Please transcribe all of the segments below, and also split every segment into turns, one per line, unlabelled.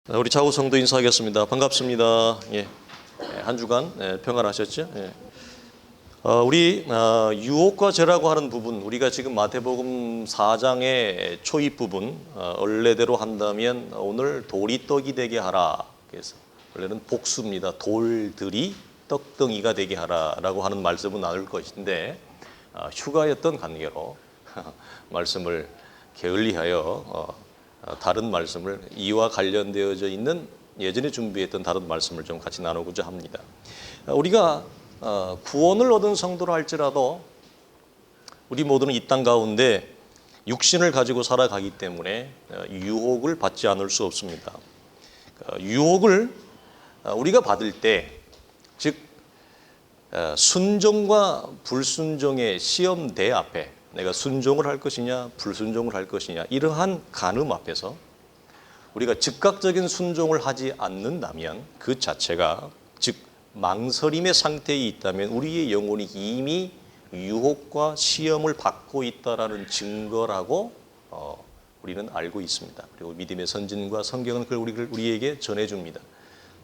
우리 차후 성도 인사하겠습니다. 반갑습니다. 예. 한 주간 평안하셨죠? 예. 우리 유혹과 죄라고 하는 부분, 우리가 지금 마태복음 4장의 초입 부분, 원래대로 한다면 오늘 돌이 떡이 되게 하라. 그래서 원래는 복수입니다. 돌들이 떡덩이가 되게 하라라고 하는 말씀을 나눌 것인데 휴가였던 관계로 말씀을 게을리하여 다른 말씀을 이와 관련되어져 있는 예전에 준비했던 다른 말씀을 좀 같이 나누고자 합니다. 우리가 구원을 얻은 성도라 할지라도 우리 모두는 이 땅 가운데 육신을 가지고 살아가기 때문에 유혹을 받지 않을 수 없습니다. 유혹을 우리가 받을 때, 즉 순종과 불순종의 시험대 앞에 내가 순종을 할 것이냐 불순종을 할 것이냐 이러한 간음 앞에서 우리가 즉각적인 순종을 하지 않는다면 그 자체가, 즉 망설임의 상태에 있다면 우리의 영혼이 이미 유혹과 시험을 받고 있다라는 증거라고 우리는 알고 있습니다. 그리고 믿음의 선진과 성경은 그걸 우리에게 전해줍니다.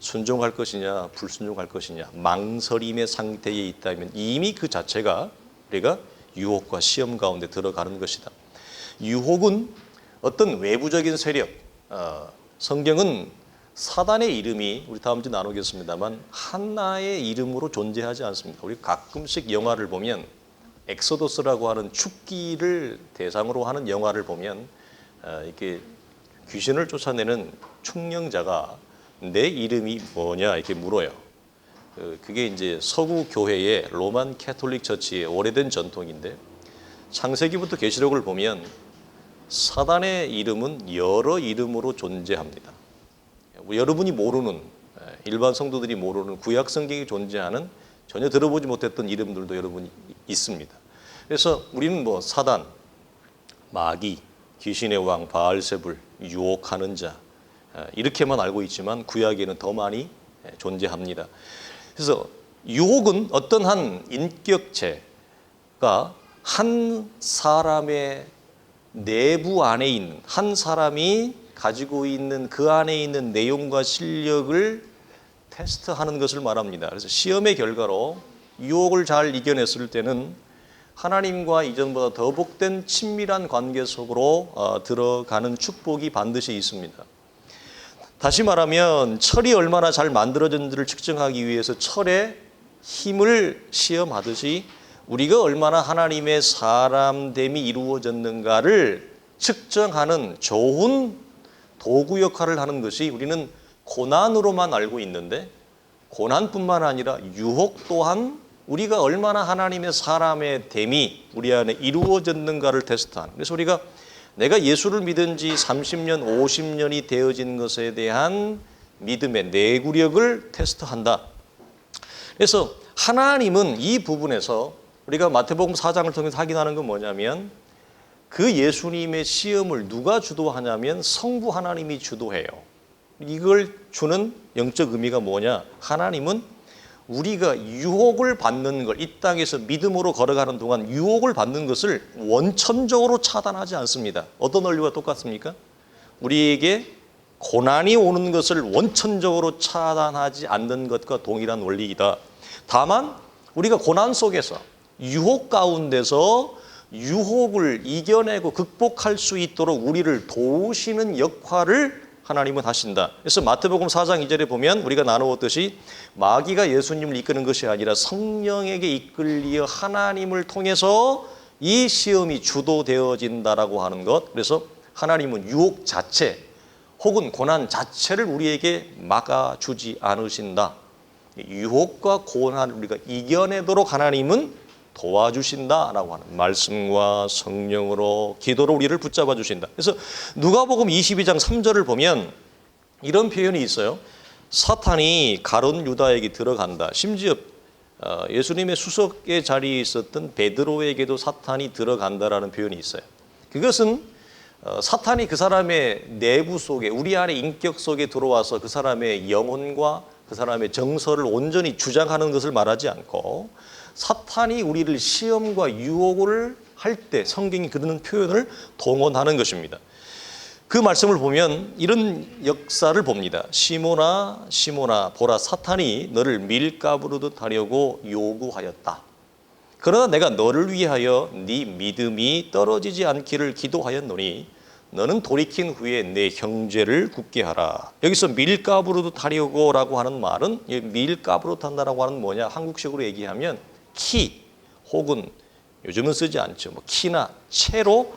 순종할 것이냐 불순종할 것이냐 망설임의 상태에 있다면 이미 그 자체가 우리가 유혹과 시험 가운데 들어가는 것이다. 유혹은 어떤 외부적인 세력, 성경은 사단의 이름이 우리 다음 주 나누겠습니다만 하나의 이름으로 존재하지 않습니다. 우리 가끔씩 영화를 보면 엑소더스라고 하는 축기를 대상으로 하는 영화를 보면 이렇게 귀신을 쫓아내는 축령자가 내 이름이 뭐냐 이렇게 물어요. 그게 이제 서구 교회의 로만 캐톨릭 처치의 오래된 전통인데 창세기부터 계시록을 보면 사단의 이름은 여러 이름으로 존재합니다. 여러분이 모르는, 일반 성도들이 모르는 구약 성경에 존재하는 전혀 들어보지 못했던 이름들도 여러분이 있습니다. 그래서 우리는 뭐 사단, 마귀, 귀신의 왕, 바알세불, 유혹하는 자 이렇게만 알고 있지만 구약에는 더 많이 존재합니다. 그래서 유혹은 어떤 한 인격체가 한 사람의 내부 안에 있는, 한 사람이 가지고 있는 그 안에 있는 내용과 실력을 테스트하는 것을 말합니다. 그래서 시험의 결과로 유혹을 잘 이겨냈을 때는 하나님과 이전보다 더 복된 친밀한 관계 속으로 들어가는 축복이 반드시 있습니다. 다시 말하면 철이 얼마나 잘 만들어졌는지를 측정하기 위해서 철의 힘을 시험하듯이 우리가 얼마나 하나님의 사람됨이 이루어졌는가를 측정하는 좋은 도구 역할을 하는 것이 우리는 고난으로만 알고 있는데, 고난뿐만 아니라 유혹 또한 우리가 얼마나 하나님의 사람의 됨이 우리 안에 이루어졌는가를 테스트하는, 그래서 우리가 내가 예수를 믿은 지 30년, 50년이 되어진 것에 대한 믿음의 내구력을 테스트한다. 그래서 하나님은 이 부분에서 우리가 마태복음 4장을 통해서 확인하는 건 뭐냐면 그 예수님의 시험을 누가 주도하냐면 성부 하나님이 주도해요. 이걸 주는 영적 의미가 뭐냐? 하나님은 우리가 유혹을 받는 걸, 이 땅에서 믿음으로 걸어가는 동안 유혹을 받는 것을 원천적으로 차단하지 않습니다. 어떤 원리와 똑같습니까? 우리에게 고난이 오는 것을 원천적으로 차단하지 않는 것과 동일한 원리이다. 다만 우리가 고난 속에서 유혹 가운데서 유혹을 이겨내고 극복할 수 있도록 우리를 도우시는 역할을 하나님은 하신다. 그래서 마태복음 4장 2절에 보면 우리가 나누었듯이 마귀가 예수님을 이끄는 것이 아니라 성령에게 이끌리어 하나님을 통해서 이 시험이 주도되어진다라고 하는 것. 그래서 하나님은 유혹 자체 혹은 고난 자체를 우리에게 막아주지 않으신다. 유혹과 고난을 우리가 이겨내도록 하나님은 도와주신다라고 하는 말씀과 성령으로 기도로 우리를 붙잡아 주신다. 그래서 누가복음 22장 3절을 보면 이런 표현이 있어요. 사탄이 가룟 유다에게 들어간다. 심지어 예수님의 수석의 자리에 있었던 베드로에게도 사탄이 들어간다라는 표현이 있어요. 그것은 사탄이 그 사람의 내부 속에, 우리 안에 인격 속에 들어와서 그 사람의 영혼과 그 사람의 정서를 온전히 주장하는 것을 말하지 않고 사탄이 우리를 시험과 유혹을 할 때 성경이 그러는 표현을 동원하는 것입니다. 그 말씀을 보면 이런 역사를 봅니다. 시몬아 시몬아 보라 사탄이 너를 밀가부르듯 하려고 요구하였다. 그러나 내가 너를 위하여 네 믿음이 떨어지지 않기를 기도하였노니 너는 돌이킨 후에 내 형제를 굳게 하라. 여기서 밀가부르듯 하려고라고 하는 말은 밀가부르듯 한다라고 하는 뭐냐? 한국식으로 얘기하면 키 혹은 요즘은 쓰지 않죠. 뭐 키나 채로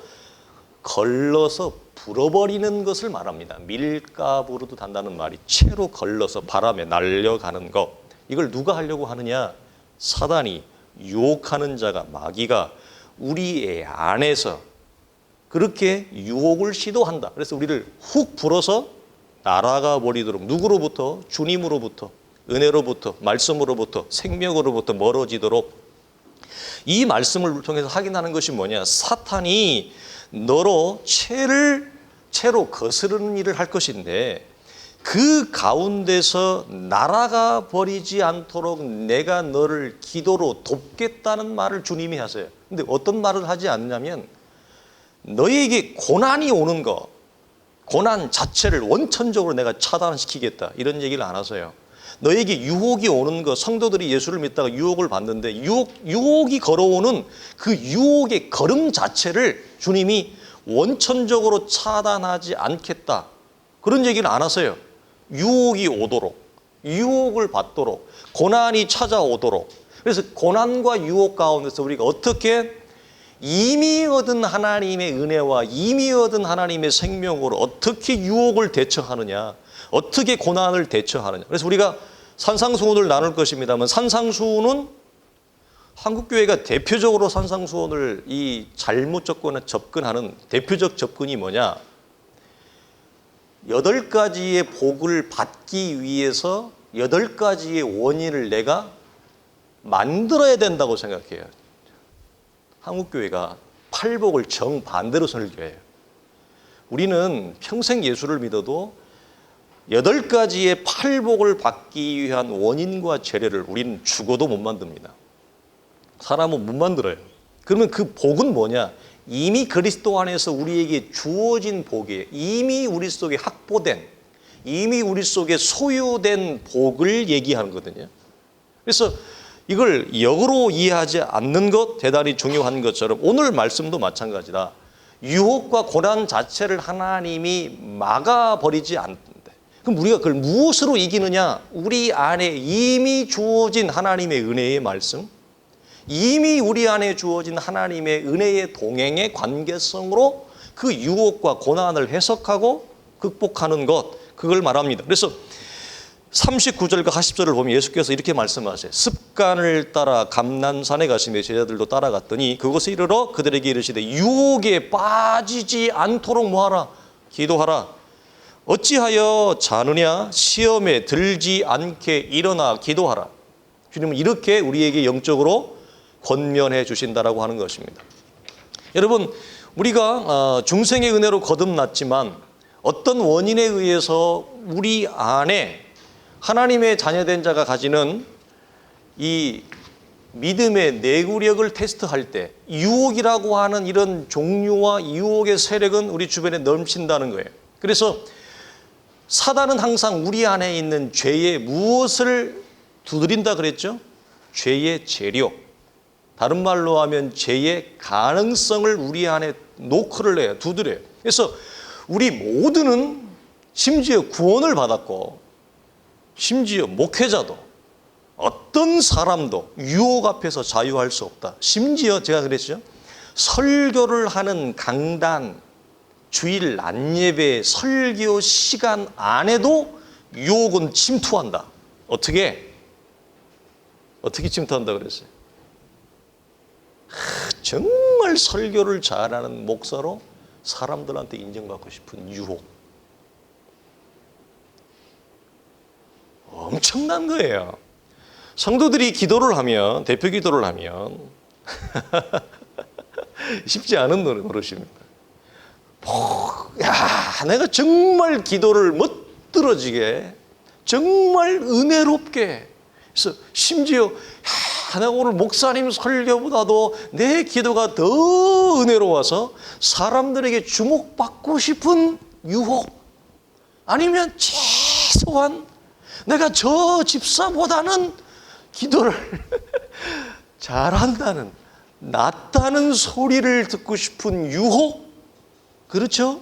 걸러서 불어버리는 것을 말합니다. 밀가부르듯 한다는 말이 채로 걸러서 바람에 날려가는 것. 이걸 누가 하려고 하느냐? 사단이, 유혹하는 자가, 마귀가 우리의 안에서 그렇게 유혹을 시도한다. 그래서 우리를 훅 불어서 날아가 버리도록, 누구로부터? 주님으로부터, 은혜로부터, 말씀으로부터, 생명으로부터 멀어지도록. 이 말씀을 통해서 확인하는 것이 뭐냐? 사탄이 너로 채로 거스르는 일을 할 것인데 그 가운데서 날아가 버리지 않도록 내가 너를 기도로 돕겠다는 말을 주님이 하세요. 근데 어떤 말을 하지 않냐면 너에게 고난이 오는 거, 고난 자체를 원천적으로 내가 차단시키겠다, 이런 얘기를 안 하세요. 너에게 유혹이 오는 거, 성도들이 예수를 믿다가 유혹을 받는데 유혹이 걸어오는 그 유혹의 걸음 자체를 주님이 원천적으로 차단하지 않겠다, 그런 얘기를 안 하세요. 유혹이 오도록, 유혹을 받도록, 고난이 찾아오도록. 그래서 고난과 유혹 가운데서 우리가 어떻게 이미 얻은 하나님의 은혜와 이미 얻은 하나님의 생명으로 어떻게 유혹을 대처하느냐, 어떻게 고난을 대처하느냐. 그래서 우리가 산상수훈을 나눌 것입니다만, 산상수훈은 한국교회가 대표적으로 산상수훈을 이 잘못 접근하는 대표적 접근이 뭐냐? 8가지의 복을 받기 위해서 8가지의 원인을 내가 만들어야 된다고 생각해요. 한국교회가 팔복을 정반대로 설교해요. 우리는 평생 예수를 믿어도 8가지의 팔복을 받기 위한 원인과 재료를 우리는 죽어도 못 만듭니다. 사람은 못 만들어요. 그러면 그 복은 뭐냐? 이미 그리스도 안에서 우리에게 주어진 복이에요. 이미 우리 속에 확보된, 이미 우리 속에 소유된 복을 얘기하는 거거든요. 그래서 이걸 역으로 이해하지 않는 것 대단히 중요한 것처럼 오늘 말씀도 마찬가지다. 유혹과 고난 자체를 하나님이 막아버리지 않는데, 그럼 우리가 그걸 무엇으로 이기느냐? 우리 안에 이미 주어진 하나님의 은혜의 말씀, 이미 우리 안에 주어진 하나님의 은혜의 동행의 관계성으로 그 유혹과 고난을 해석하고 극복하는 것, 그걸 말합니다. 그래서 39절과 40절을 보면 예수께서 이렇게 말씀하세요. 습관을 따라 감난산에 가시며 제자들도 따라갔더니 그곳에 이르러 그들에게 이르시되 유혹에 빠지지 않도록 뭐하라? 기도하라. 어찌하여 자느냐? 시험에 들지 않게 일어나 기도하라. 주님은 이렇게 우리에게 영적으로 권면해 주신다라고 하는 것입니다. 여러분, 우리가 중생의 은혜로 거듭났지만 어떤 원인에 의해서 우리 안에 하나님의 자녀된 자가 가지는 이 믿음의 내구력을 테스트할 때 유혹이라고 하는 이런 종류와 유혹의 세력은 우리 주변에 넘친다는 거예요. 그래서 사단은 항상 우리 안에 있는 죄의 무엇을 두드린다 그랬죠? 죄의 재료. 다른 말로 하면 죄의 가능성을 우리 안에 노크를 해요. 두드려요. 그래서 우리 모두는 심지어 구원을 받았고 심지어 목회자도 어떤 사람도 유혹 앞에서 자유할 수 없다. 심지어 제가 그랬죠. 설교를 하는 강단, 주일 낮예배 설교 시간 안에도 유혹은 침투한다. 어떻게 침투한다 그랬어요? 정말 설교를 잘하는 목사로 사람들한테 인정받고 싶은 유혹. 엄청난 거예요. 성도들이 기도를 하면, 대표 기도를 하면 쉽지 않은 노릇입니다. 내가 정말 기도를 멋들어지게, 정말 은혜롭게, 그래서 심지어 내가 오늘 목사님 설교보다도 내 기도가 더 은혜로워서 사람들에게 주목받고 싶은 유혹, 아니면 최소한 내가 저 집사보다는 기도를 잘한다는, 낫다는 소리를 듣고 싶은 유혹, 그렇죠?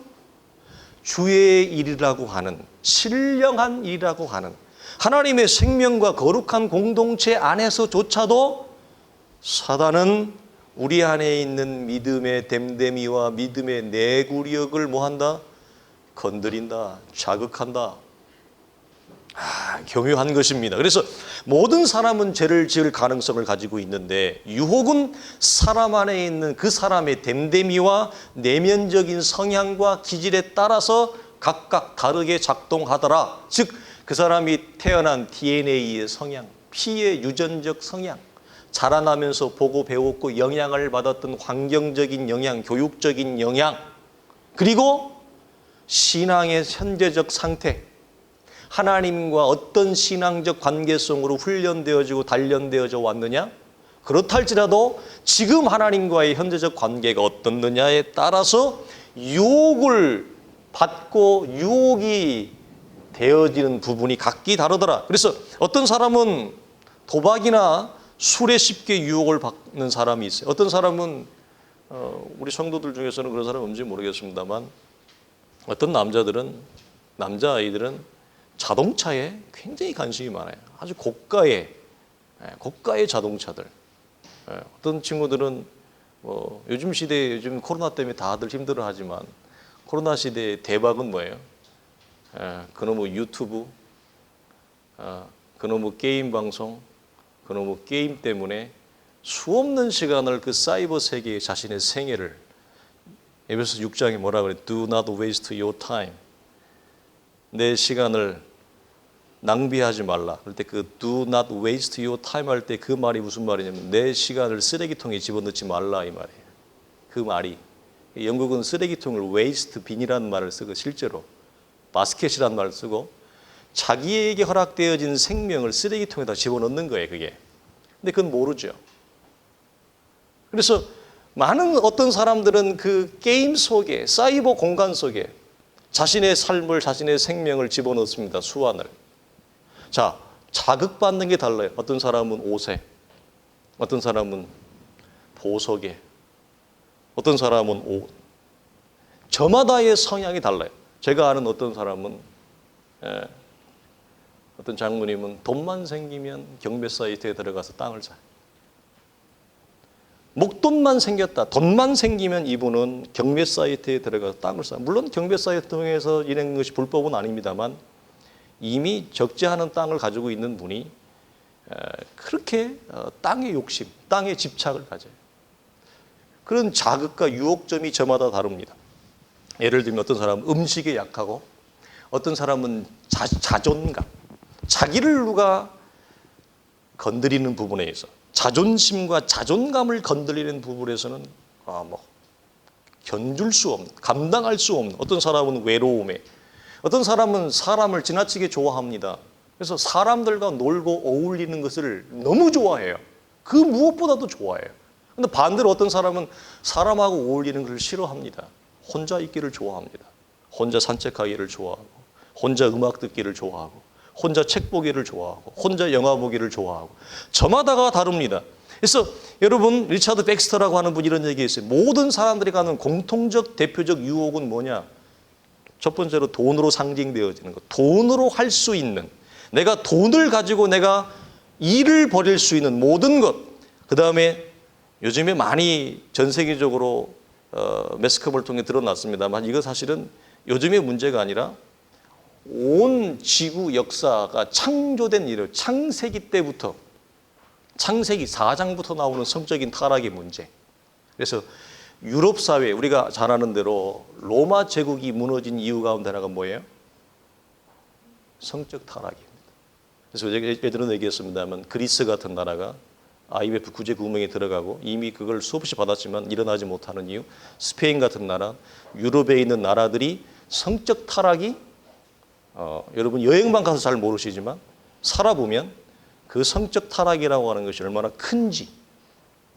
주의 일이라고 하는, 신령한 일이라고 하는 하나님의 생명과 거룩한 공동체 안에서조차도 사단은 우리 안에 있는 믿음의 댐댐이와 믿음의 내구력을 뭐한다? 건드린다, 자극한다. 교묘한 것입니다. 그래서 모든 사람은 죄를 지을 가능성을 가지고 있는데 유혹은 사람 안에 있는 그 사람의 댐댐이와 내면적인 성향과 기질에 따라서 각각 다르게 작동하더라. 즉 그 사람이 태어난 DNA의 성향, 피의 유전적 성향, 자라나면서 보고 배웠고 영향을 받았던 환경적인 영향, 교육적인 영향, 그리고 신앙의 현재적 상태, 하나님과 어떤 신앙적 관계성으로 훈련되어지고 단련되어져 왔느냐? 그렇다 할지라도 지금 하나님과의 현재적 관계가 어떻느냐에 따라서 유혹을 받고 유혹이 되어지는 부분이 각기 다르더라. 그래서 어떤 사람은 도박이나 술에 쉽게 유혹을 받는 사람이 있어요. 어떤 사람은 우리 성도들 중에서는 그런 사람 없는지 모르겠습니다만 어떤 남자아이들은 자동차에 굉장히 관심이 많아요. 아주 고가의 자동차들. 어떤 친구들은 요즘 시대에 요즘 코로나 때문에 다들 힘들어하지만 코로나 시대의 대박은 뭐예요? 그놈의 유튜브, 그놈의 게임 방송, 그놈의 게임 때문에 수없는 시간을 그 사이버 세계에 자신의 생애를, 에베소 6장에 뭐라 그래? Do not waste your time. 내 시간을 낭비하지 말라. 그럴 때 그 do not waste your time 할 때 그 말이 무슨 말이냐면 내 시간을 쓰레기통에 집어넣지 말라 이 말이에요. 그 말이 영국은 쓰레기통을 waste bin이라는 말을 쓰고 실제로 바스켓이라는 말을 쓰고 자기에게 허락되어진 생명을 쓰레기통에다 집어넣는 거예요. 그게. 근데 그건 모르죠. 그래서 많은 어떤 사람들은 그 게임 속에, 사이버 공간 속에 자신의 삶을, 자신의 생명을 집어넣습니다. 수완을. 자, 자극받는 게 달라요. 어떤 사람은 옷에, 어떤 사람은 보석에, 어떤 사람은 옷. 저마다의 성향이 달라요. 제가 아는 어떤 사람은, 어떤 장모님은 돈만 생기면 경매 사이트에 들어가서 땅을 사요. 목돈만 생겼다, 돈만 생기면 이분은 경매 사이트에 들어가서 땅을 사요. 물론 경매 사이트 통해서 일하는 것이 불법은 아닙니다만 이미 적지 않은 땅을 가지고 있는 분이 그렇게 땅의 욕심, 땅에 집착을 가져요. 그런 자극과 유혹점이 저마다 다릅니다. 예를 들면 어떤 사람은 음식에 약하고 어떤 사람은 자존감, 자기를 누가 건드리는 부분에 있어 자존심과 자존감을 건드리는 부분에서는 견줄 수 없는, 감당할 수 없는, 어떤 사람은 외로움에, 어떤 사람은 사람을 지나치게 좋아합니다. 그래서 사람들과 놀고 어울리는 것을 너무 좋아해요. 그 무엇보다도 좋아해요. 그런데 반대로 어떤 사람은 사람하고 어울리는 것을 싫어합니다. 혼자 있기를 좋아합니다. 혼자 산책하기를 좋아하고, 혼자 음악 듣기를 좋아하고, 혼자 책 보기를 좋아하고, 혼자 영화 보기를 좋아하고, 저마다가 다릅니다. 그래서 여러분, 리차드 백스터라고 하는 분이 이런 얘기했어요. 모든 사람들이 가는 공통적 대표적 유혹은 뭐냐? 첫 번째로 돈으로 상징되어지는 것. 돈으로 할 수 있는, 내가 돈을 가지고 내가 일을 벌일 수 있는 모든 것. 그 다음에 요즘에 많이 전 세계적으로 매스컴을 통해 드러났습니다만 이거 사실은 요즘의 문제가 아니라 온 지구 역사가 창조된 이래 창세기 때부터, 창세기 4장부터 나오는 성적인 타락의 문제. 그래서 유럽 사회, 우리가 잘 아는 대로 로마 제국이 무너진 이유 가운데 하나가 뭐예요? 성적 타락입니다. 그래서 제가 예전에 얘기했습니다만 그리스 같은 나라가 IMF 구제 구멍에 들어가고 이미 그걸 수없이 받았지만 일어나지 못하는 이유, 스페인 같은 나라, 유럽에 있는 나라들이 성적 타락이 여러분 여행만 가서 잘 모르시지만 살아보면 그 성적 타락이라고 하는 것이 얼마나 큰지,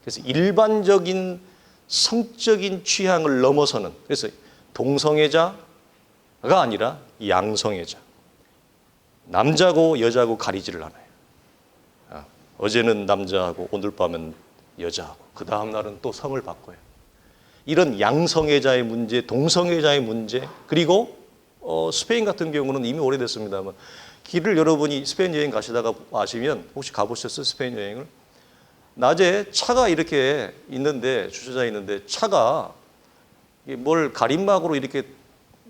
그래서 일반적인 성적인 취향을 넘어서는, 그래서 동성애자, 아니라 양성애자. 남자고 여자고 가리지를 않아요. 어제는 남자하고 오늘 밤은 여자하고 그 다음 날은 또 성을 바꿔요. 이런 양성애자의 문제, 동성애자의 문제, 그리고 스페인 같은 경우는 이미 오래됐습니다만 길을 여러분이 스페인 여행 가시다가 아시면 혹시 가보셨어요? 스페인 여행을? 낮에 차가 이렇게 있는데 주차장에 있는데 차가 뭘 가림막으로 이렇게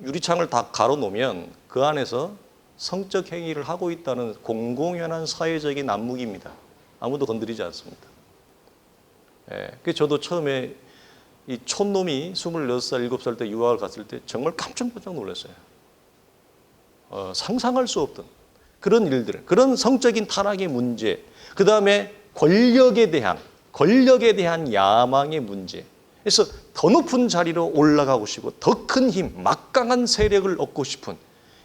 유리창을 다 가로놓으면 그 안에서 성적 행위를 하고 있다는 공공연한 사회적인 안목입니다. 아무도 건드리지 않습니다. 예, 저도 처음에 이 촌놈이 26살, 7살 때 유학을 갔을 때 정말 깜짝깜짝 놀랐어요. 상상할 수 없던 그런 일들, 그런 성적인 타락의 문제, 그 다음에 권력에 대한 야망의 문제. 그래서 더 높은 자리로 올라가고 싶고 더 큰 힘, 막강한 세력을 얻고 싶은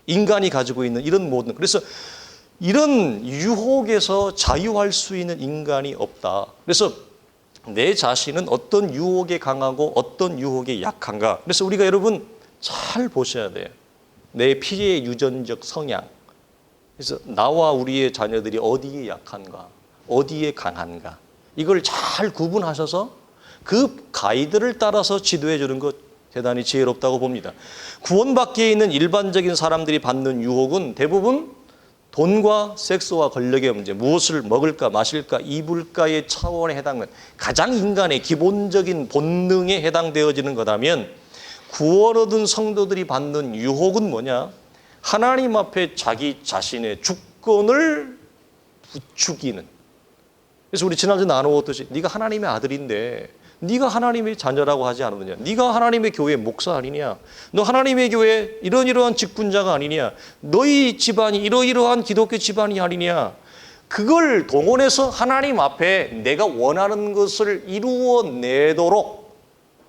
인간이 가지고 있는 이런 모든, 그래서 이런 유혹에서 자유할 수 있는 인간이 없다. 그래서 내 자신은 어떤 유혹에 강하고 어떤 유혹에 약한가. 그래서 우리가 여러분 잘 보셔야 돼요. 내 피의 유전적 성향. 그래서 나와 우리의 자녀들이 어디에 약한가, 어디에 강한가. 이걸 잘 구분하셔서 그 가이드를 따라서 지도해 주는 것 대단히 지혜롭다고 봅니다. 구원받기에 있는 일반적인 사람들이 받는 유혹은 대부분 돈과 섹스와 권력의 문제, 무엇을 먹을까 마실까 입을까의 차원에 해당하는 가장 인간의 기본적인 본능에 해당되어지는 거라면, 구원 얻은 성도들이 받는 유혹은 뭐냐? 하나님 앞에 자기 자신의 주권을 부추기는. 그래서 우리 지난주에 나누었듯이 네가 하나님의 아들인데 네가 하나님의 자녀라고 하지 않았느냐? 네가 하나님의 교회 목사 아니냐? 너 하나님의 교회 이러이러한 직분자가 아니냐? 너희 집안이 이러이러한 기독교 집안이 아니냐? 그걸 동원해서 하나님 앞에 내가 원하는 것을 이루어내도록,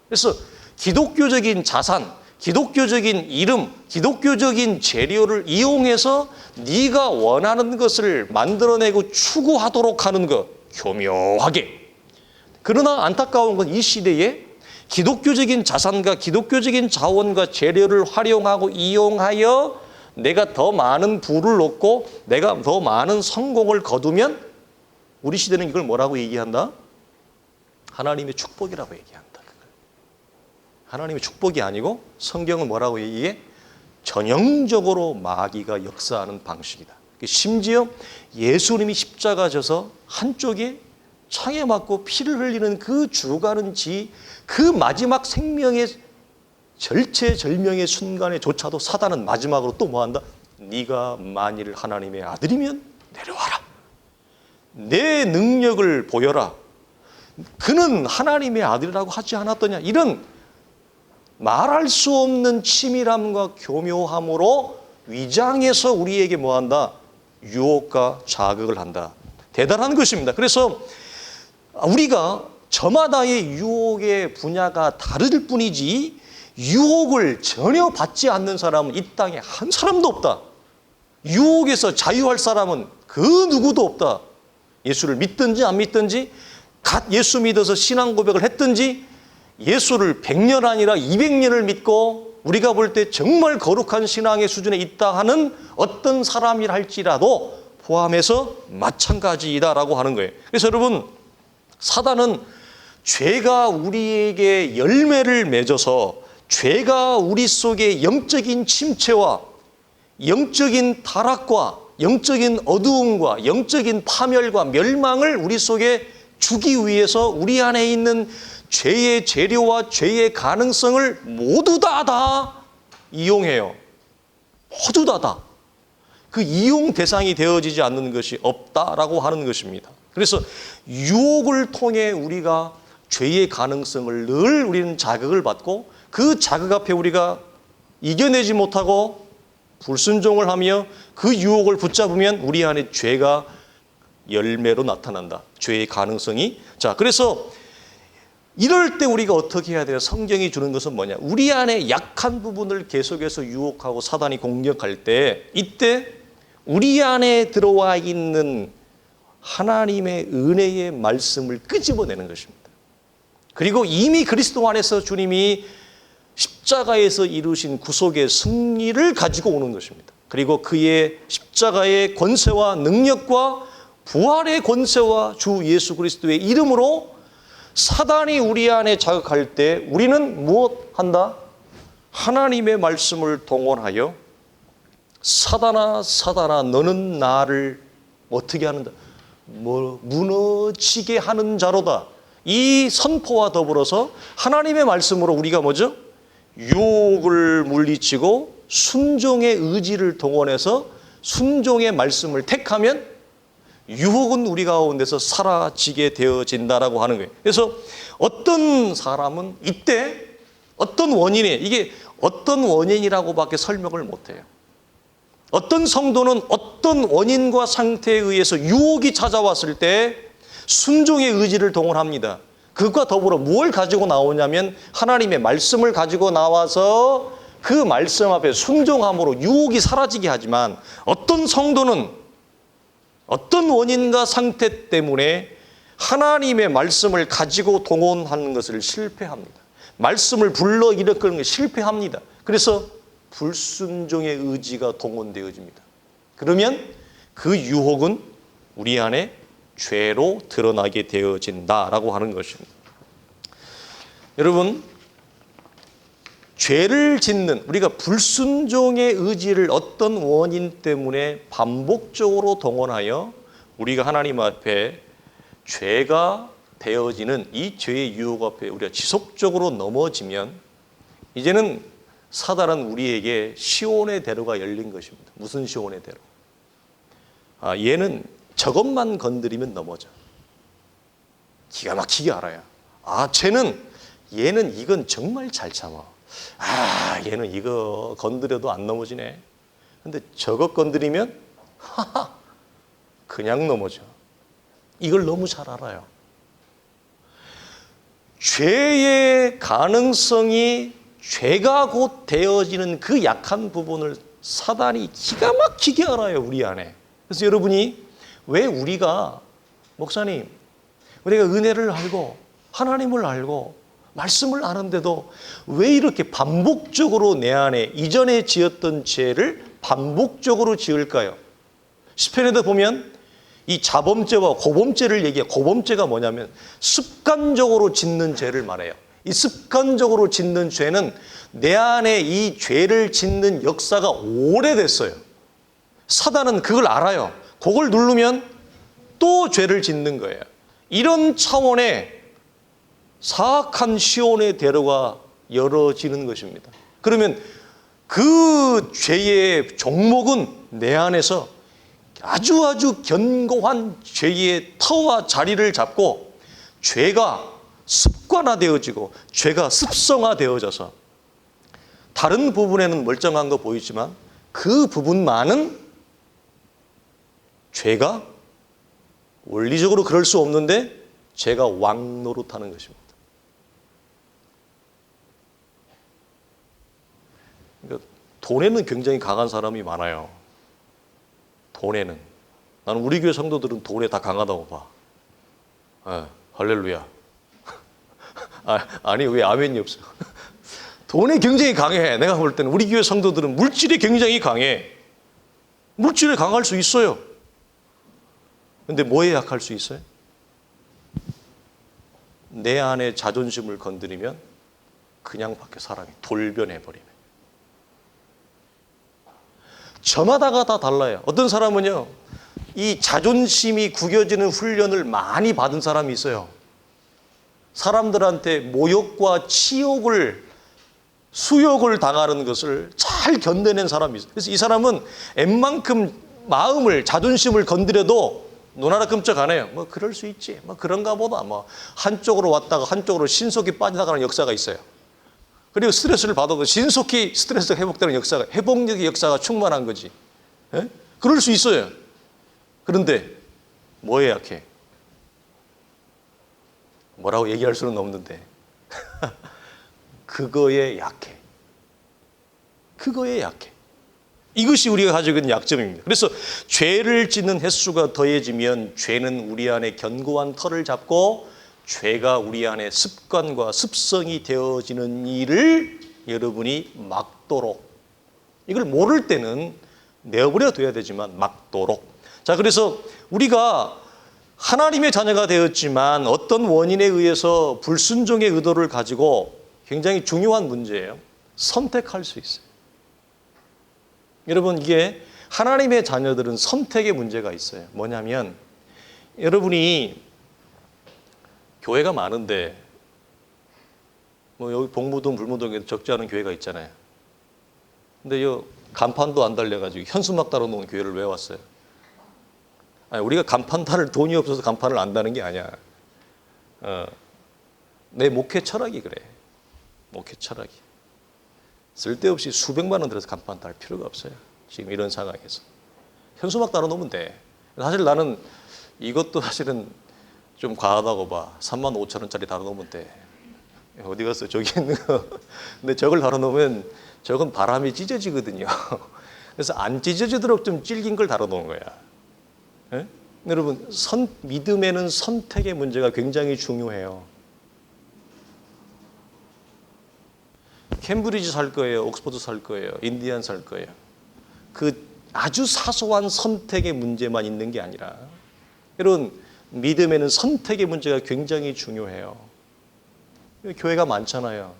그래서 기독교적인 자산, 기독교적인 이름, 기독교적인 재료를 이용해서 네가 원하는 것을 만들어내고 추구하도록 하는 것, 교묘하게. 그러나 안타까운 건 이 시대에 기독교적인 자산과 기독교적인 자원과 재료를 활용하고 이용하여 내가 더 많은 부를 얻고 내가 더 많은 성공을 거두면 우리 시대는 이걸 뭐라고 얘기한다? 하나님의 축복이라고 얘기한다. 하나님의 축복이 아니고 성경은 뭐라고 얘기해? 전형적으로 마귀가 역사하는 방식이다. 심지어 예수님이 십자가 져서 한쪽에 창에 맞고 피를 흘리는 그 죽어가는 그 마지막 생명의 절체절명의 순간에조차도 사단은 마지막으로 또 뭐한다? 네가 만일 하나님의 아들이면 내려와라. 내 능력을 보여라. 그는 하나님의 아들이라고 하지 않았더냐. 이런 말할 수 없는 치밀함과 교묘함으로 위장해서 우리에게 뭐한다? 유혹과 자극을 한다. 대단한 것입니다. 그래서 우리가 저마다의 유혹의 분야가 다를 뿐이지 유혹을 전혀 받지 않는 사람은 이 땅에 한 사람도 없다. 유혹에서 자유할 사람은 그 누구도 없다. 예수를 믿든지 안 믿든지, 갓 예수 믿어서 신앙 고백을 했든지, 예수를 100년 아니라 200년을 믿고 우리가 볼 때 정말 거룩한 신앙의 수준에 있다 하는 어떤 사람이라 할지라도 포함해서 마찬가지이다라고 하는 거예요. 그래서 여러분, 사단은 죄가 우리에게 열매를 맺어서 죄가 우리 속에 영적인 침체와 영적인 타락과 영적인 어두움과 영적인 파멸과 멸망을 우리 속에 주기 위해서 우리 안에 있는 죄의 재료와 죄의 가능성을 모두 다 이용해요. 모두 다. 그 이용 대상이 되어지지 않는 것이 없다라고 하는 것입니다. 그래서 유혹을 통해 우리가 죄의 가능성을 늘 우리는 자극을 받고, 그 자극 앞에 우리가 이겨내지 못하고 불순종을 하며 그 유혹을 붙잡으면 우리 안에 죄가 열매로 나타난다. 죄의 가능성이. 자, 그래서 이럴 때 우리가 어떻게 해야 돼요? 성경이 주는 것은 뭐냐? 우리 안에 약한 부분을 계속해서 유혹하고 사단이 공격할 때, 이때 우리 안에 들어와 있는 하나님의 은혜의 말씀을 끄집어내는 것입니다. 그리고 이미 그리스도 안에서 주님이 십자가에서 이루신 구속의 승리를 가지고 오는 것입니다. 그리고 그의 십자가의 권세와 능력과 부활의 권세와 주 예수 그리스도의 이름으로 사단이 우리 안에 자극할 때 우리는 무엇 한다? 하나님의 말씀을 동원하여 사단아 사단아 너는 나를 어떻게 하는다? 무너지게 하는 자로다. 이 선포와 더불어서 하나님의 말씀으로 우리가 뭐죠? 유혹을 물리치고 순종의 의지를 동원해서 순종의 말씀을 택하면 유혹은 우리 가운데서 사라지게 되어진다라고 하는 거예요. 그래서 어떤 사람은 이때 어떤 원인에 이게 어떤 원인이라고밖에 설명을 못해요. 어떤 성도는 어떤 원인과 상태에 의해서 유혹이 찾아왔을 때 순종의 의지를 동원합니다. 그것과 더불어 무엇을 가지고 나오냐면 하나님의 말씀을 가지고 나와서 그 말씀 앞에 순종함으로 유혹이 사라지게 하지만 어떤 성도는 어떤 원인과 상태 때문에 하나님의 말씀을 가지고 동원하는 것을 실패합니다. 말씀을 불러일으키는 것을 실패합니다. 그래서 불순종의 의지가 동원되어집니다. 그러면 그 유혹은 우리 안에 죄로 드러나게 되어진다라고 하는 것입니다. 여러분, 죄를 짓는 우리가 불순종의 의지를 어떤 원인 때문에 반복적으로 동원하여 우리가 하나님 앞에 죄가 되어지는 이 죄의 유혹 앞에 우리가 지속적으로 넘어지면 이제는 사단은 우리에게 시온의 대로가 열린 것입니다. 무슨 시온의 대로? 얘는 저것만 건드리면 넘어져. 기가 막히게 알아요. 얘는 이건 정말 잘 참아. 얘는 이거 건드려도 안 넘어지네. 근데 저것 건드리면 그냥 넘어져. 이걸 너무 잘 알아요. 죄의 가능성이 죄가 곧 되어지는 그 약한 부분을 사단이 기가 막히게 알아요, 우리 안에. 그래서 여러분이 왜 우리가 목사님, 우리가 은혜를 알고 하나님을 알고 말씀을 아는데도 왜 이렇게 반복적으로 내 안에 이전에 지었던 죄를 반복적으로 지을까요? 시편에도 보면 이 자범죄와 고범죄를 얘기해요. 고범죄가 뭐냐면 습관적으로 짓는 죄를 말해요. 이 습관적으로 짓는 죄는 내 안에 이 죄를 짓는 역사가 오래됐어요. 사단은 그걸 알아요. 그걸 누르면 또 죄를 짓는 거예요. 이런 차원의 사악한 시온의 대로가 열어지는 것입니다. 그러면 그 죄의 종목은 내 안에서 아주 견고한 죄의 터와 자리를 잡고 죄가 습관화되어지고 죄가 습성화되어져서 다른 부분에는 멀쩡한 거 보이지만 그 부분만은 죄가 원리적으로 그럴 수 없는데 죄가 왕노릇하는 것입니다. 그러니까 돈에는 굉장히 강한 사람이 많아요. 돈에는. 나는 우리 교회 성도들은 돈에 다 강하다고 봐. 할렐루야. 아니 왜 아멘이 없어? 돈에 굉장히 강해. 내가 볼 때는 우리 교회 성도들은 물질이 굉장히 강해. 물질에 강할 수 있어요. 근데 뭐에 약할 수 있어요? 내 안에 자존심을 건드리면 그냥 밖에 사람이 돌변해버리네. 저마다가 다 달라요. 어떤 사람은요, 이 자존심이 구겨지는 훈련을 많이 받은 사람이 있어요. 사람들한테 모욕과 치욕을, 수욕을 당하는 것을 잘 견뎌낸 사람이 있어요. 그래서 이 사람은 웬만큼 마음을, 자존심을 건드려도 눈 하나 끔찍 안 해요. 뭐 그럴 수 있지. 뭐 그런가 보다. 뭐 한쪽으로 왔다가 한쪽으로 신속히 빠져나가는 역사가 있어요. 그리고 스트레스를 받아도 신속히 스트레스가 회복되는 역사가, 회복력의 역사가 충만한 거지. 예? 그럴 수 있어요. 그런데 뭐에 약해? 뭐라고 얘기할 수는 없는데 그거에 약해. 그거에 약해. 이것이 우리가 가지고 있는 약점입니다. 그래서 죄를 짓는 횟수가 더해지면 죄는 우리 안에 견고한 털을 잡고 죄가 우리 안에 습관과 습성이 되어지는 일을 여러분이 막도록. 이걸 모를 때는 내어버려 둬야 되지만 막도록. 자, 그래서 우리가 하나님의 자녀가 되었지만 어떤 원인에 의해서 불순종의 의도를 가지고 굉장히 중요한 문제예요. 선택할 수 있어요. 여러분, 이게 하나님의 자녀들은 선택의 문제가 있어요. 뭐냐면 여러분이 교회가 많은데 뭐 여기 복무동, 불무동에도 적지 않은 교회가 있잖아요. 근데 이 간판도 안 달려가지고 현수막 달아놓은 교회를 왜 왔어요? 아니, 우리가 간판 달을 돈이 없어서 간판을 안 다는 게 아니야. 내 목회 철학이 그래. 목회 철학이. 쓸데없이 수백만 원 들여서 간판 달 필요가 없어요. 지금 이런 상황에서. 현수막 달아놓으면 돼. 사실 나는 이것도 사실은 좀 과하다고 봐. 35,000원짜리 달아놓으면 돼. 어디 갔어? 저기 있는 거. 근데 저걸 달아놓으면 저건 바람이 찢어지거든요. 그래서 안 찢어지도록 좀 질긴 걸 달아놓은 거야. 예? 여러분, 믿음에는 선택의 문제가 굉장히 중요해요. 캠브리지 살 거예요, 옥스퍼드 살 거예요, 인디안 살 거예요. 그 아주 사소한 선택의 문제만 있는 게 아니라, 여러분, 믿음에는 선택의 문제가 굉장히 중요해요. 교회가 많잖아요.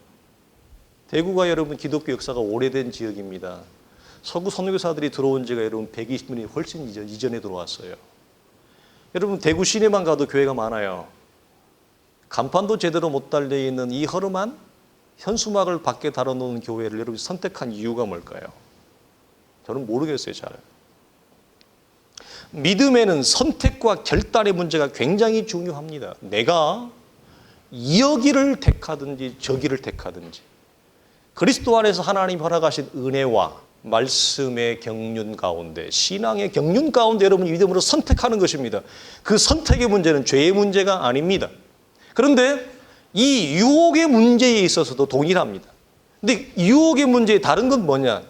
대구가 여러분 기독교 역사가 오래된 지역입니다. 서구 선교사들이 들어온 지가 여러분 120년이 훨씬 이전에 들어왔어요. 여러분, 대구 시내만 가도 교회가 많아요. 간판도 제대로 못 달려있는 이 허름한 현수막을 밖에 달아놓은 교회를 여러분이 선택한 이유가 뭘까요? 저는 모르겠어요, 잘. 믿음에는 선택과 결단의 문제가 굉장히 중요합니다. 내가 여기를 택하든지 저기를 택하든지, 그리스도 안에서 하나님 허락하신 은혜와 말씀의 경륜 가운데, 신앙의 경륜 가운데 여러분이 믿음으로 선택하는 것입니다. 그 선택의 문제는 죄의 문제가 아닙니다. 그런데 이 유혹의 문제에 있어서도 동일합니다. 근데 유혹의 문제의 다른 건 뭐냐?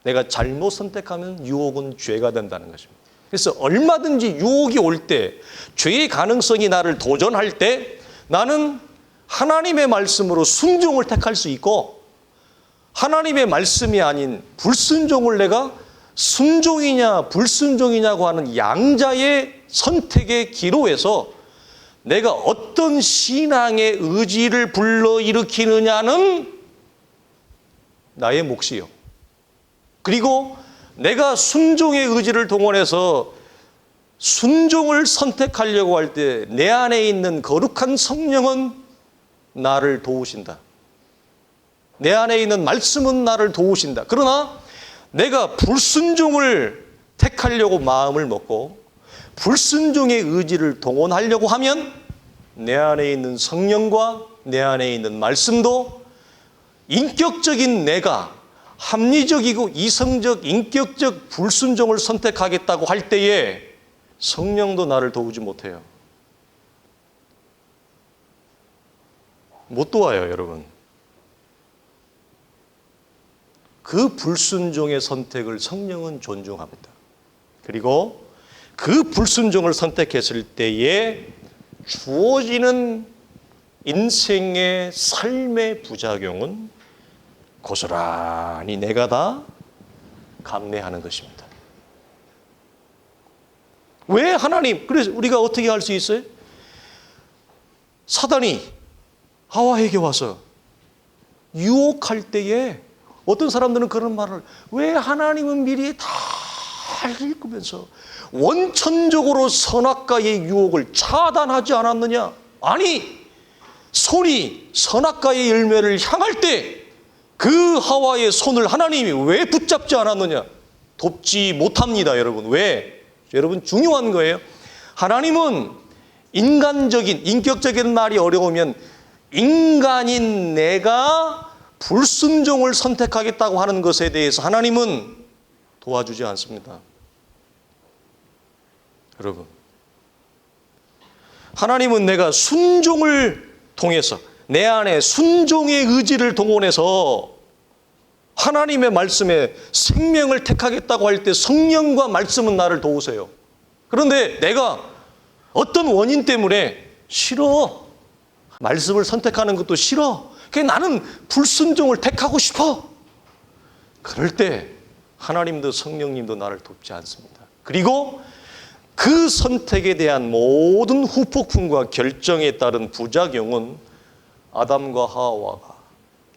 내가 잘못 선택하면 유혹은 죄가 된다는 것입니다. 그래서 얼마든지 유혹이 올 때, 죄의 가능성이 나를 도전할 때 나는 하나님의 말씀으로 순종을 택할 수 있고, 하나님의 말씀이 아닌 불순종을 내가 순종이냐 불순종이냐고 하는 양자의 선택의 기로에서 내가 어떤 신앙의 의지를 불러일으키느냐는 나의 몫이요. 그리고 내가 순종의 의지를 동원해서 순종을 선택하려고 할 때 내 안에 있는 거룩한 성령은 나를 도우신다. 내 안에 있는 말씀은 나를 도우신다. 그러나 내가 불순종을 택하려고 마음을 먹고 불순종의 의지를 동원하려고 하면 내 안에 있는 성령과 내 안에 있는 말씀도 인격적인 내가 합리적이고 이성적, 인격적 불순종을 선택하겠다고 할 때에 성령도 나를 도우지 못해요. 못 도와요, 여러분. 그 불순종의 선택을 성령은 존중합니다. 그리고 그 불순종을 선택했을 때에 주어지는 인생의 삶의 부작용은 고스란히 내가 다 감내하는 것입니다. 왜 하나님? 그래서 우리가 어떻게 할 수 있어요? 사단이 하와에게 와서 유혹할 때에 어떤 사람들은 그런 말을, 왜 하나님은 미리 다 읽으면서 원천적으로 선악과의 유혹을 차단하지 않았느냐? 아니, 손이 선악과의 열매를 향할 때 그 하와의 손을 하나님이 왜 붙잡지 않았느냐? 돕지 못합니다, 여러분. 왜? 여러분, 중요한 거예요. 하나님은 인간적인, 인격적인 말이 어려우면 인간인 내가 불순종을 선택하겠다고 하는 것에 대해서 하나님은 도와주지 않습니다. 여러분, 하나님은 내가 순종을 통해서 내 안에 순종의 의지를 동원해서 하나님의 말씀에 생명을 택하겠다고 할 때 성령과 말씀은 나를 도우세요. 그런데 내가 어떤 원인 때문에 싫어, 말씀을 선택하는 것도 싫어, 나는 불순종을 택하고 싶어. 그럴 때 하나님도 성령님도 나를 돕지 않습니다. 그리고 그 선택에 대한 모든 후폭풍과 결정에 따른 부작용은 아담과 하와가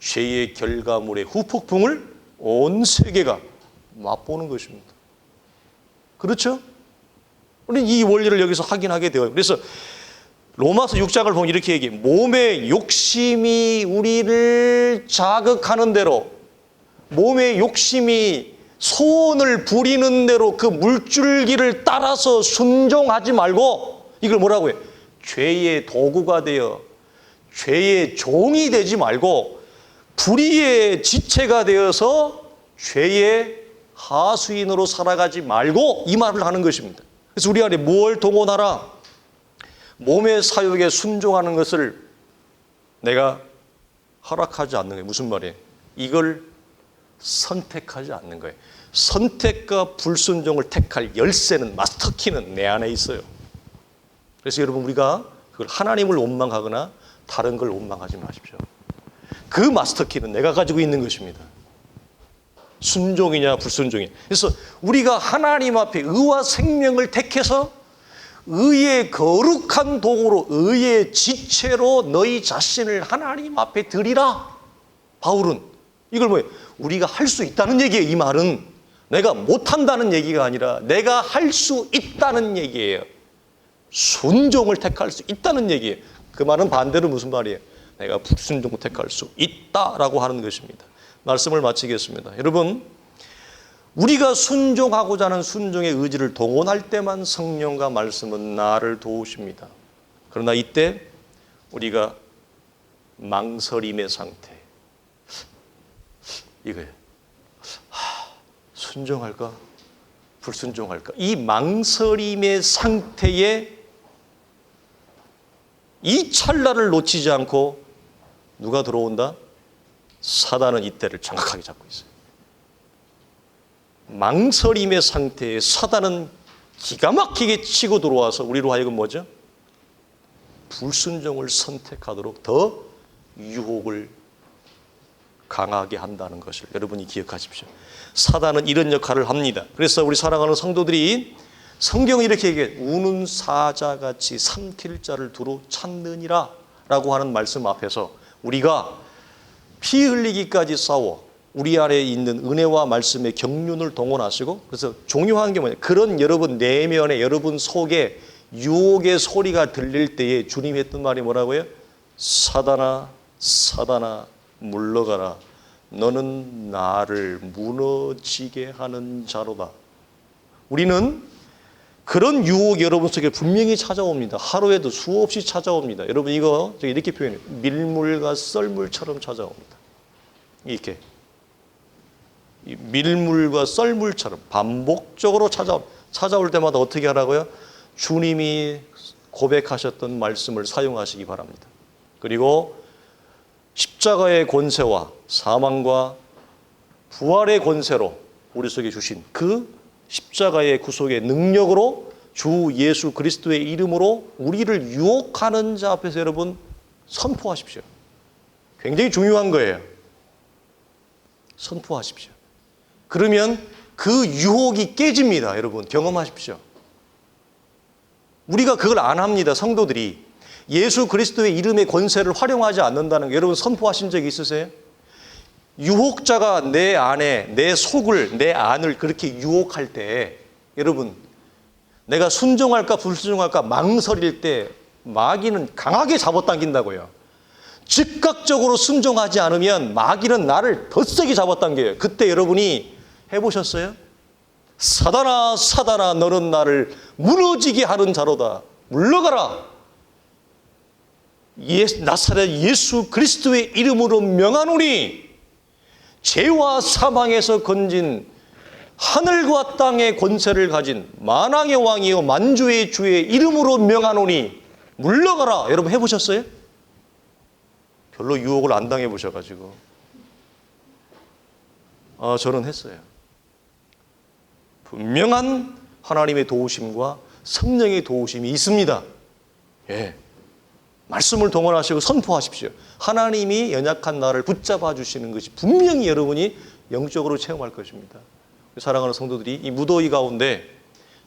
죄의 결과물의 후폭풍을 온 세계가 맛보는 것입니다. 그렇죠? 우리는 이 원리를 여기서 확인하게 되어요. 그래서 로마서 6장을 보면 이렇게 얘기해요. 몸의 욕심이 우리를 자극하는 대로, 몸의 욕심이 소원을 부리는 대로 그 물줄기를 따라서 순종하지 말고, 이걸 뭐라고 해요? 죄의 도구가 되어 죄의 종이 되지 말고 불의의 지체가 되어서 죄의 하수인으로 살아가지 말고, 이 말을 하는 것입니다. 그래서 우리 안에 뭘 동원하라? 몸의 사욕에 순종하는 것을 내가 허락하지 않는 거예요. 무슨 말이에요? 이걸 선택하지 않는 거예요. 선택과 불순종을 택할 열쇠는, 마스터키는 내 안에 있어요. 그래서 여러분, 우리가 그걸 하나님을 원망하거나 다른 걸 원망하지 마십시오. 그 마스터키는 내가 가지고 있는 것입니다. 순종이냐 불순종이냐. 그래서 우리가 하나님 앞에 의와 생명을 택해서 의의 거룩한 도구로, 의의 지체로 너희 자신을 하나님 앞에 드리라. 바울은 이걸 뭐예요? 우리가 할 수 있다는 얘기예요. 이 말은 내가 못한다는 얘기가 아니라 내가 할 수 있다는 얘기예요. 순종을 택할 수 있다는 얘기예요. 그 말은 반대로 무슨 말이에요? 내가 불순종을 택할 수 있다라고 하는 것입니다. 말씀을 마치겠습니다. 여러분, 우리가 순종하고자 하는 순종의 의지를 동원할 때만 성령과 말씀은 나를 도우십니다. 그러나 이때 우리가 망설임의 상태, 이거예요. 순종할까? 불순종할까? 이 망설임의 상태에 이 찰나를 놓치지 않고 누가 들어온다? 사단은 이때를 정확하게 잡고 있어요. 망설임의 상태에 사단은 기가 막히게 치고 들어와서 우리로 하여금 뭐죠? 불순종을 선택하도록 더 유혹을 강하게 한다는 것을 여러분이 기억하십시오. 사단은 이런 역할을 합니다. 그래서 우리 사랑하는 성도들이 성경이 이렇게 얘기해요. 우는 사자같이 삼킬 자를 두루 찾느니라 라고 하는 말씀 앞에서 우리가 피 흘리기까지 싸워 우리 안에 있는 은혜와 말씀의 경륜을 동원하시고, 그래서 중요한 게 뭐냐, 그런 여러분 내면에, 여러분 속에 유혹의 소리가 들릴 때에 주님이 했던 말이 뭐라고요? 사단아, 사단아, 물러가라. 너는 나를 무너지게 하는 자로다. 우리는 그런 유혹이 여러분 속에 분명히 찾아옵니다. 하루에도 수없이 찾아옵니다. 여러분, 이거 이렇게 표현해요. 밀물과 썰물처럼 찾아옵니다. 이렇게 밀물과 썰물처럼 반복적으로 찾아올 때마다 어떻게 하라고요? 주님이 고백하셨던 말씀을 사용하시기 바랍니다. 그리고 십자가의 권세와 사망과 부활의 권세로 우리 속에 주신 그 십자가의 구속의 능력으로 주 예수 그리스도의 이름으로 우리를 유혹하는 자 앞에서 여러분 선포하십시오. 굉장히 중요한 거예요. 선포하십시오. 그러면 그 유혹이 깨집니다. 여러분 경험하십시오. 우리가 그걸 안 합니다. 성도들이 예수 그리스도의 이름의 권세를 활용하지 않는다는 거 여러분 선포하신 적이 있으세요? 유혹자가 내 안에, 내 속을, 내 안을 그렇게 유혹할 때 여러분, 내가 순종할까 불순종할까 망설일 때 마귀는 강하게 잡아당긴다고요. 즉각적으로 순종하지 않으면 마귀는 나를 더 세게 잡아당겨요. 그때 여러분이 해보셨어요? 사단아, 사단아, 너는 나를 무너지게 하는 자로다. 물러가라. 나사렛 예수 그리스도의 이름으로 명하노니 죄와 사망에서 건진 하늘과 땅의 권세를 가진 만왕의 왕이요 만주의 주의 이름으로 명하노니 물러가라. 여러분 해보셨어요? 별로 유혹을 안 당해보셔가지고. 저는 했어요. 분명한 하나님의 도우심과 성령의 도우심이 있습니다. 예, 말씀을 동원하시고 선포하십시오. 하나님이 연약한 나를 붙잡아 주시는 것이 분명히 여러분이 영적으로 체험할 것입니다. 사랑하는 성도들이 이 무더위 가운데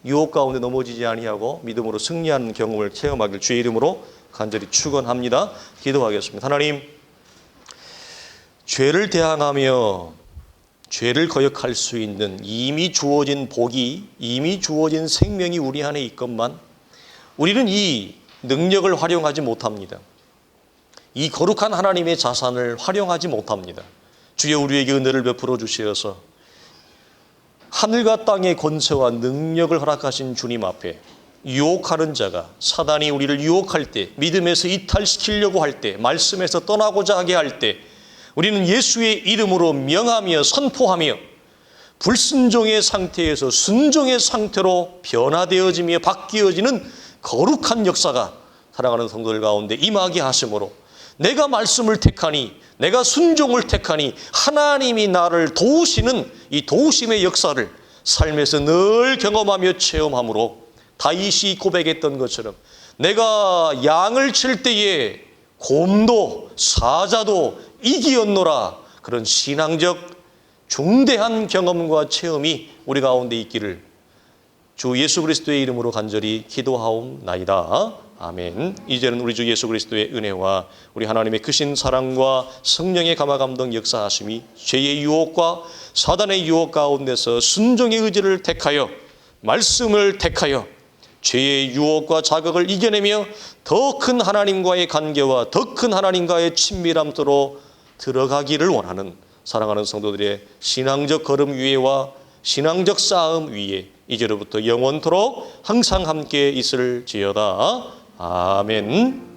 유혹 가운데 넘어지지 아니하고 믿음으로 승리하는 경험을 체험하길 주의 이름으로 간절히 축원합니다. 기도하겠습니다. 하나님, 죄를 대항하며 죄를 거역할 수 있는 이미 주어진 복이, 이미 주어진 생명이 우리 안에 있건만 우리는 이 능력을 활용하지 못합니다. 이 거룩한 하나님의 자산을 활용하지 못합니다. 주여 우리에게 은혜를 베풀어 주시어서 하늘과 땅의 권세와 능력을 허락하신 주님 앞에 유혹하는 자가, 사단이 우리를 유혹할 때, 믿음에서 이탈시키려고 할 때, 말씀에서 떠나고자 하게 할 때 우리는 예수의 이름으로 명하며 선포하며 불순종의 상태에서 순종의 상태로 변화되어지며 바뀌어지는 거룩한 역사가 사랑하는 성도들 가운데 임하게 하심으로 내가 말씀을 택하니, 내가 순종을 택하니 하나님이 나를 도우시는 이 도우심의 역사를 삶에서 늘 경험하며 체험함으로 다윗이 고백했던 것처럼 내가 양을 칠 때에 곰도 사자도 이기었노라, 그런 신앙적 중대한 경험과 체험이 우리 가운데 있기를 주 예수 그리스도의 이름으로 간절히 기도하옵나이다. 아멘. 이제는 우리 주 예수 그리스도의 은혜와 우리 하나님의 크신 사랑과 성령의 감화감동 역사하심이 죄의 유혹과 사단의 유혹 가운데서 순종의 의지를 택하여 말씀을 택하여 죄의 유혹과 자극을 이겨내며 더 큰 하나님과의 관계와 더 큰 하나님과의 친밀함으로 들어가기를 원하는 사랑하는 성도들의 신앙적 걸음 위에와 신앙적 싸움 위에 이제로부터 영원토록 항상 함께 있을지어다. 아멘.